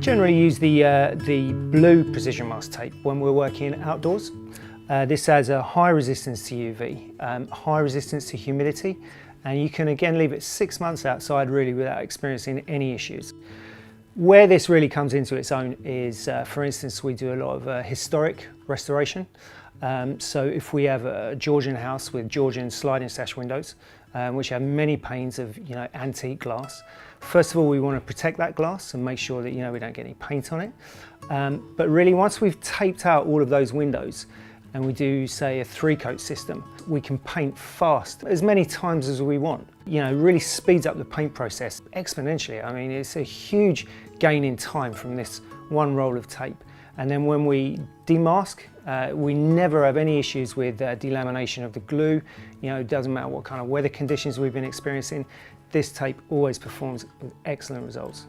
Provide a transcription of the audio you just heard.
generally use the blue precision mask tape when we're working outdoors. This has a high resistance to UV, high resistance to humidity, and you can again leave it 6 months outside really without experiencing any issues. Where this really comes into its own is, for instance, we do a lot of historic restoration. So if we have a Georgian house with Georgian sliding sash windows, which have many panes of antique glass, first of all we want to protect that glass and make sure that we don't get any paint on it. But really, once we've taped out all of those windows and we do, say, a 3-coat system, we can paint fast as many times as we want. Really speeds up the paint process exponentially. I mean, it's a huge gain in time from this one roll of tape. And then when we demask, we never have any issues with delamination of the glue. It doesn't matter what kind of weather conditions we've been experiencing, this tape always performs with excellent results.